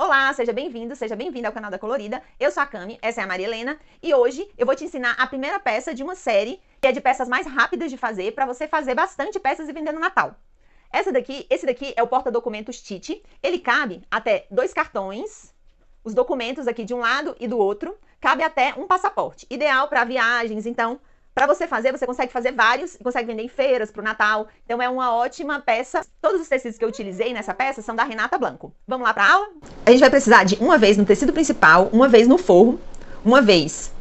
Olá, seja bem-vindo, seja bem-vinda ao canal da Colorida. Eu sou a Cami, essa é a Maria Helena e hoje eu vou te ensinar a primeira peça de uma série que é de peças mais rápidas de fazer para você fazer bastante peças e vender no Natal. Esse daqui é o porta-documentos Tite. Ele cabe até 2 cartões, os documentos aqui de um lado e do outro, cabe até um passaporte. Ideal para viagens, então, para você fazer, você consegue fazer vários, consegue vender em feiras para o Natal. Então é uma ótima peça. Todos os tecidos que eu utilizei nessa peça são da Renata Blanco. Vamos lá para a aula? A gente vai precisar de uma vez no tecido principal, uma vez no forro, uma vez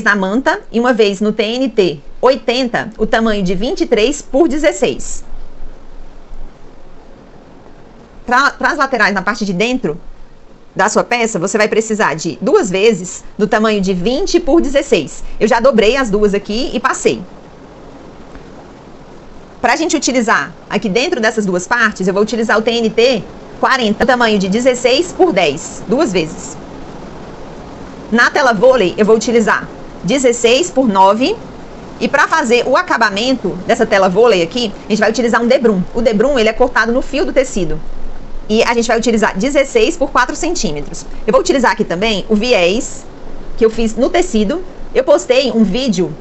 na manta e uma vez no TNT 80, o tamanho de 23 por 16. Para as laterais, na parte de dentro da sua peça, você vai precisar de 2 vezes do tamanho de 20 por 16. Eu já dobrei as duas aqui e passei. Para a gente utilizar aqui dentro dessas duas partes, eu vou utilizar o TNT 40, tamanho de 16 por 10, 2 vezes. Na tela vôlei, eu vou utilizar 16 por 9. E para fazer o acabamento dessa tela vôlei aqui, a gente vai utilizar um debrum. O debrum, ele é cortado no fio do tecido. E a gente vai utilizar 16 por 4 centímetros. Eu vou utilizar aqui também o viés que eu fiz no tecido. Eu postei um vídeo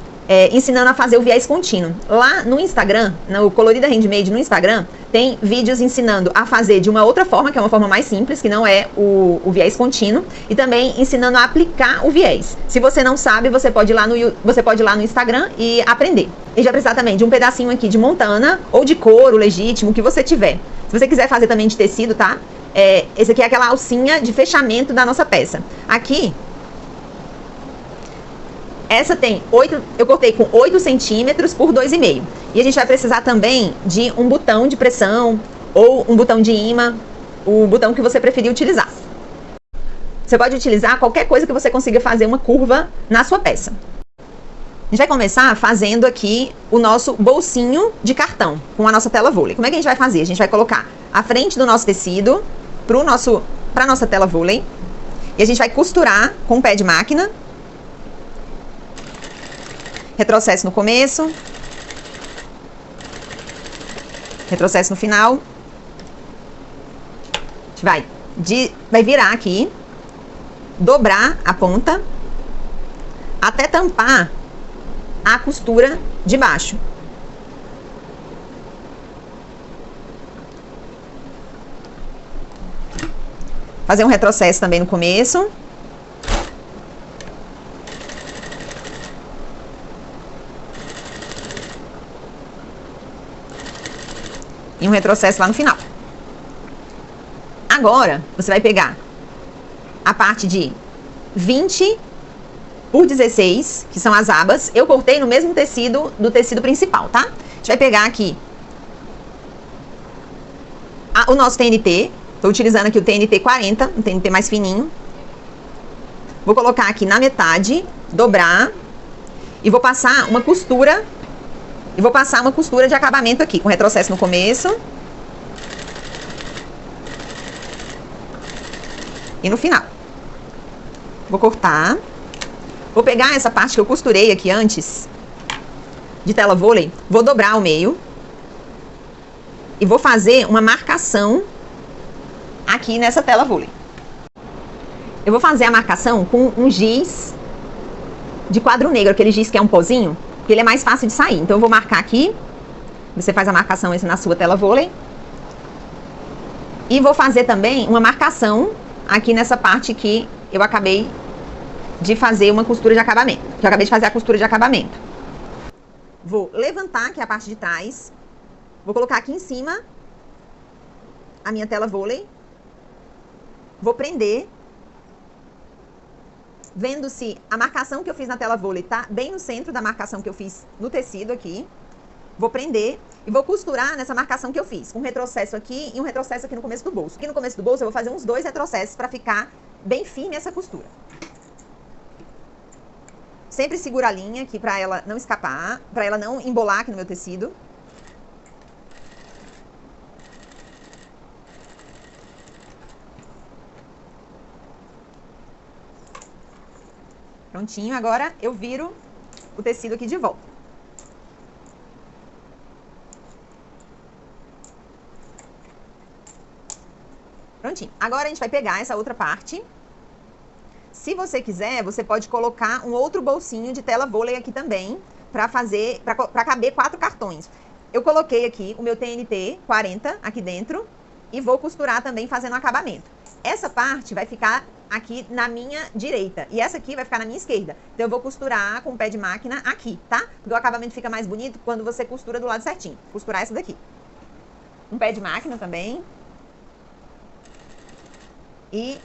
ensinando a fazer o viés contínuo. Lá no Instagram, no Colorida Handmade no Instagram, tem vídeos ensinando a fazer de uma outra forma, que é uma forma mais simples, que não é o viés contínuo, e também ensinando a aplicar o viés. Se você não sabe, você pode ir lá no Instagram e aprender. A gente vai precisar também de um pedacinho aqui de montana, ou de couro legítimo, que você tiver. Se você quiser fazer também de tecido, tá? Esse aqui é aquela alcinha de fechamento da nossa peça. Aqui, essa tem 8, eu cortei com 8 centímetros por 2,5. E a gente vai precisar também de um botão de pressão ou um botão de imã, o botão que você preferir utilizar. Você pode utilizar qualquer coisa que você consiga fazer uma curva na sua peça. A gente vai começar fazendo aqui o nosso bolsinho de cartão com a nossa tela vôlei. Como é que a gente vai fazer? A gente vai colocar a frente do nosso tecido para a nossa tela vôlei e a gente vai costurar com o pé de máquina. Retrocesso no começo, retrocesso no final. A gente vai virar aqui, dobrar a ponta até tampar a costura de baixo. Fazer um retrocesso também no começo. E um retrocesso lá no final. Agora, você vai pegar a parte de 20 por 16, que são as abas. Eu cortei no mesmo tecido do tecido principal, tá? A gente vai pegar aqui o nosso TNT. Estou utilizando aqui o TNT 40, um TNT mais fininho. Vou colocar aqui na metade, dobrar. E vou passar uma costura. E vou passar uma costura de acabamento aqui, com retrocesso no começo. E no final. Vou cortar. Vou pegar essa parte que eu costurei aqui antes, de tela vôlei, vou dobrar ao meio. E vou fazer uma marcação aqui nessa tela vôlei. Eu vou fazer a marcação com um giz de quadro negro, aquele giz que é um pozinho, que ele é mais fácil de sair. Então eu vou marcar aqui. Você faz a marcação na sua tela vôlei. E vou fazer também uma marcação aqui nessa parte que eu acabei de fazer uma costura de acabamento. Que eu acabei de fazer a costura de acabamento. Vou levantar aqui a parte de trás. Vou colocar aqui em cima a minha tela vôlei. Vou prender. Vendo se a marcação que eu fiz na tela vôlei tá bem no centro da marcação que eu fiz no tecido aqui. Vou prender e vou costurar nessa marcação que eu fiz. Um retrocesso aqui e um retrocesso aqui no começo do bolso. Aqui no começo do bolso eu vou fazer uns 2 retrocessos para ficar bem firme essa costura. Sempre seguro a linha aqui para ela não escapar, para ela não embolar aqui no meu tecido. Prontinho, agora eu viro o tecido aqui de volta. Prontinho. Agora a gente vai pegar essa outra parte. Se você quiser, você pode colocar um outro bolsinho de tela vôlei aqui também, para caber 4 cartões. Eu coloquei aqui o meu TNT 40 aqui dentro e vou costurar também fazendo o acabamento. Essa parte vai ficar aqui na minha direita e essa aqui vai ficar na minha esquerda. Então eu vou costurar com o pé de máquina aqui, tá? Porque o acabamento fica mais bonito quando você costura do lado certinho. Vou costurar essa daqui. Um pé de máquina também. E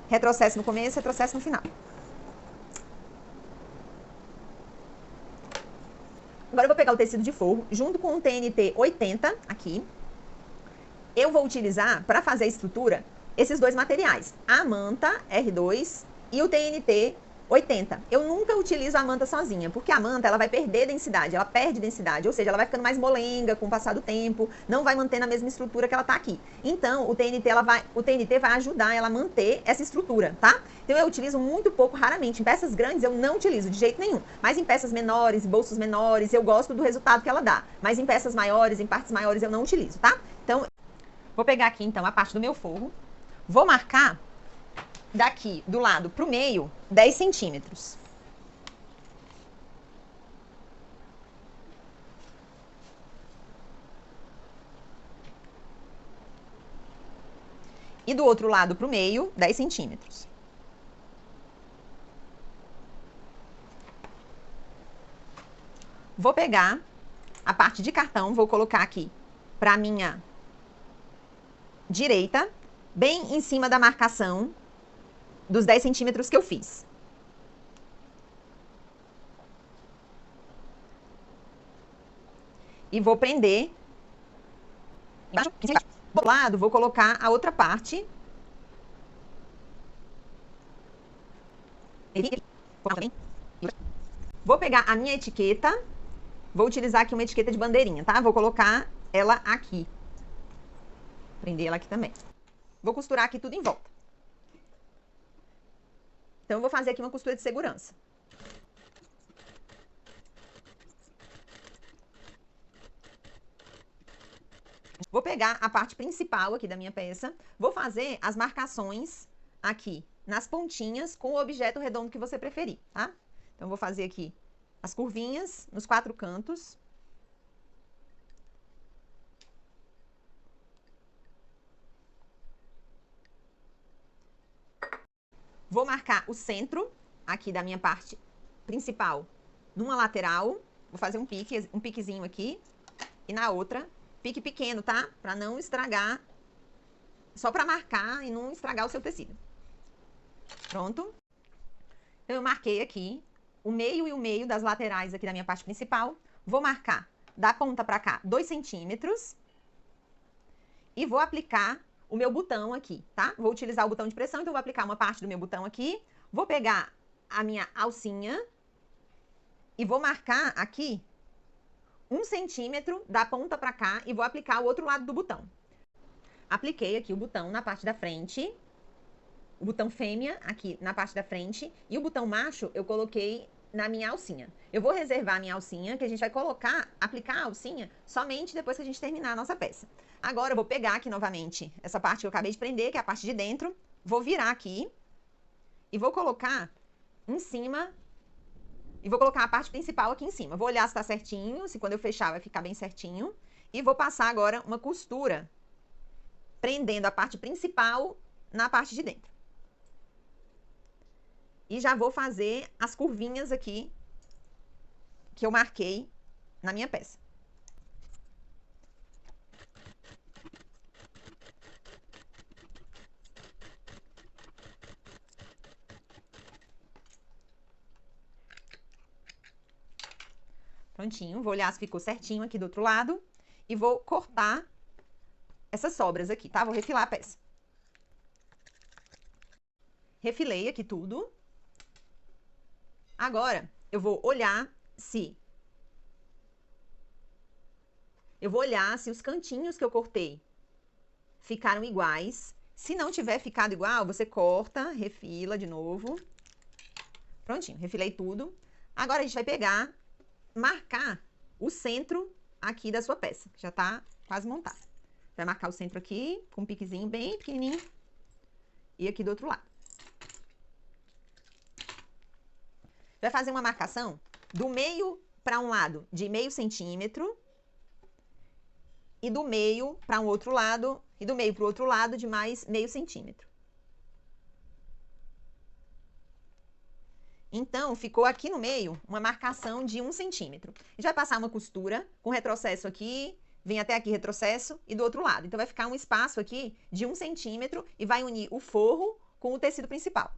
retrocesso no começo, retrocesso no final. Agora eu vou pegar o tecido de forro junto com o TNT 80 aqui. Eu vou utilizar, para fazer a estrutura, esses dois materiais. A manta R2 e o TNT 80. Eu nunca utilizo a manta sozinha, porque a manta ela vai perder densidade, ela perde densidade, ou seja, ela vai ficando mais molenga com o passar do tempo, não vai mantendo a mesma estrutura que ela tá aqui. Então, o TNT vai ajudar ela a manter essa estrutura, tá? Então, eu utilizo muito pouco, raramente. Em peças grandes, eu não utilizo de jeito nenhum. Mas em peças menores, bolsos menores, eu gosto do resultado que ela dá. Mas em peças maiores, em partes maiores, eu não utilizo, tá? Então, vou pegar aqui, então, a parte do meu forro. Vou marcar daqui do lado pro meio 10 centímetros. E do outro lado pro meio 10 centímetros. Vou pegar a parte de cartão, vou colocar aqui pra minha direita, bem em cima da marcação dos 10 centímetros que eu fiz. E vou prender. Do lado, vou colocar a outra parte. Vou pegar a minha etiqueta. Vou utilizar aqui uma etiqueta de bandeirinha, tá? Vou colocar ela aqui. Prender ela aqui também. Vou costurar aqui tudo em volta. Então, eu vou fazer aqui uma costura de segurança. Vou pegar a parte principal aqui da minha peça, vou fazer as marcações aqui nas pontinhas com o objeto redondo que você preferir, tá? Então, vou fazer aqui as curvinhas nos 4 cantos. Vou marcar o centro aqui da minha parte principal numa lateral. Vou fazer um piquezinho aqui. E na outra, pique pequeno, tá? Pra não estragar, só pra marcar e não estragar o seu tecido. Pronto. Então, eu marquei aqui o meio e o meio das laterais aqui da minha parte principal. Vou marcar da ponta pra cá 2 centímetros. E vou aplicar o meu botão aqui, tá? Vou utilizar o botão de pressão, então vou aplicar uma parte do meu botão aqui. Vou pegar a minha alcinha e vou marcar aqui 1 centímetro da ponta pra cá e vou aplicar o outro lado do botão. Apliquei aqui o botão na parte da frente, o botão fêmea aqui na parte da frente e o botão macho eu coloquei na minha alcinha. Eu vou reservar a minha alcinha, que a gente vai aplicar a alcinha somente depois que a gente terminar a nossa peça. Agora eu vou pegar aqui novamente essa parte que eu acabei de prender, que é a parte de dentro, vou virar aqui e vou colocar em cima. E vou colocar a parte principal aqui em cima. Vou olhar se tá certinho, se quando eu fechar vai ficar bem certinho. E vou passar agora uma costura, prendendo a parte principal na parte de dentro. E já vou fazer as curvinhas aqui que eu marquei na minha peça. Prontinho, vou olhar se ficou certinho aqui do outro lado e vou cortar essas sobras aqui, tá? Vou refilar a peça. Refilei aqui tudo. Agora, eu vou olhar se os cantinhos que eu cortei ficaram iguais. Se não tiver ficado igual, você corta, refila de novo. Prontinho, refilei tudo. Agora a gente vai pegar, marcar o centro aqui da sua peça, que já tá quase montada. Vai marcar o centro aqui, com um piquezinho bem pequenininho. E aqui do outro lado. Vai fazer uma marcação do meio para um lado de meio centímetro. E do meio para um outro lado, e do meio para o outro lado de mais meio centímetro. Então, ficou aqui no meio uma marcação de 1 centímetro. A gente vai passar uma costura com retrocesso aqui, vem até aqui retrocesso e do outro lado. Então, vai ficar um espaço aqui de 1 centímetro e vai unir o forro com o tecido principal.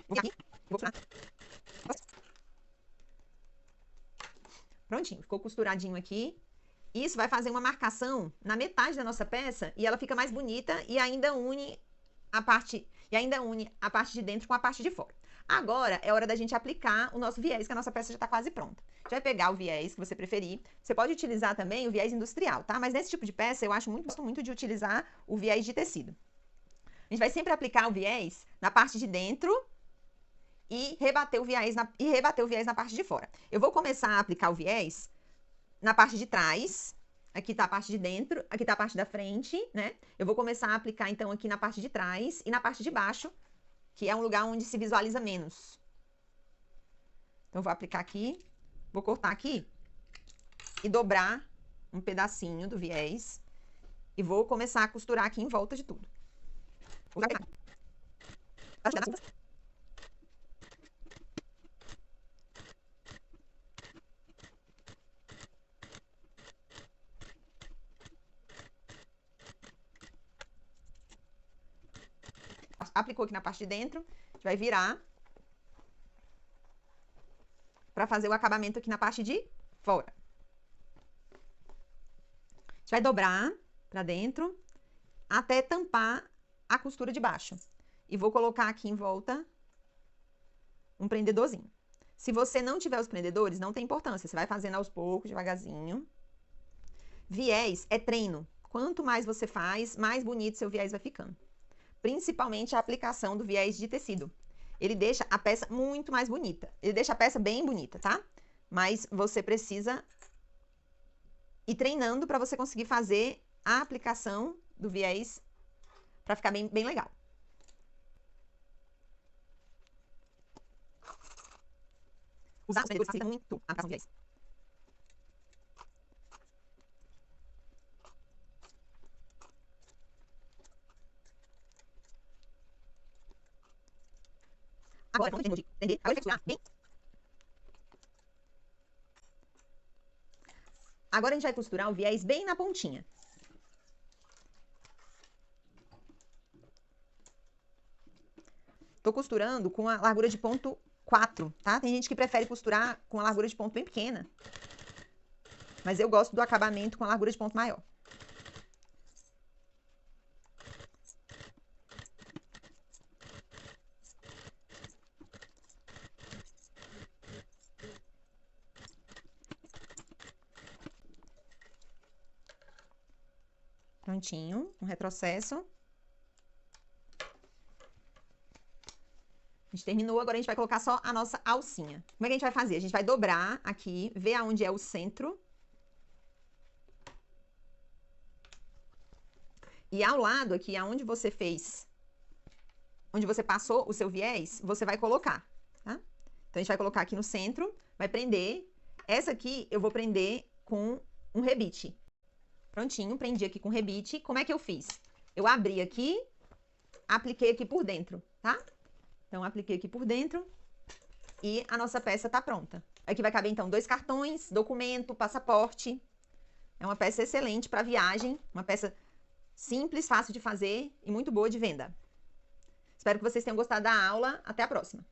Vou aqui, vou costurar. Prontinho, ficou costuradinho aqui. Isso vai fazer uma marcação na metade da nossa peça e ela fica mais bonita e ainda une a parte de dentro com a parte de fora. Agora é hora da gente aplicar o nosso viés, que a nossa peça já está quase pronta. A gente vai pegar o viés que você preferir. Você pode utilizar também o viés industrial, tá? Mas nesse tipo de peça eu gosto muito de utilizar o viés de tecido. A gente vai sempre aplicar o viés na parte de dentro e rebater o viés na parte de fora. Eu vou começar a aplicar o viés na parte de trás. Aqui tá a parte de dentro, aqui tá a parte da frente, né? Eu vou começar a aplicar, então, aqui na parte de trás e na parte de baixo, que é um lugar onde se visualiza menos. Então, eu vou aplicar aqui, vou cortar aqui e dobrar um pedacinho do viés e vou começar a costurar aqui em volta de tudo. Vou aplicar. Aplicou aqui na parte de dentro, a gente vai virar para fazer o acabamento aqui na parte de fora. A gente vai dobrar para dentro até tampar a costura de baixo. E vou colocar aqui em volta um prendedorzinho. Se você não tiver os prendedores, não tem importância. Você vai fazendo aos poucos, devagarzinho. Viés é treino. Quanto mais você faz, mais bonito seu viés vai ficando. Principalmente a aplicação do viés de tecido. Ele deixa a peça muito mais bonita. Ele deixa a peça bem bonita, tá? Mas você precisa ir treinando para você conseguir fazer a aplicação do viés para ficar bem legal. Usar os prendedores facilita muito a aplicação do viés. Agora, quando terminou de prender, agora vai costurar bem. Agora a gente vai costurar o viés bem na pontinha. Tô costurando com a largura de ponto 4, tá? Tem gente que prefere costurar com a largura de ponto bem pequena. Mas eu gosto do acabamento com a largura de ponto maior. Prontinho, um retrocesso. A gente terminou, agora a gente vai colocar só a nossa alcinha. Como é que a gente vai fazer? A gente vai dobrar aqui, ver aonde é o centro. E ao lado aqui, aonde você fez, onde você passou o seu viés, você vai colocar, tá? Então, a gente vai colocar aqui no centro, vai prender. Essa aqui eu vou prender com um rebite. Prontinho, prendi aqui com rebite. Como é que eu fiz? Eu abri aqui, apliquei aqui por dentro, tá? Então, apliquei aqui por dentro e a nossa peça tá pronta. Aqui vai caber, então, 2 cartões, documento, passaporte. É uma peça excelente para viagem, uma peça simples, fácil de fazer e muito boa de venda. Espero que vocês tenham gostado da aula. Até a próxima!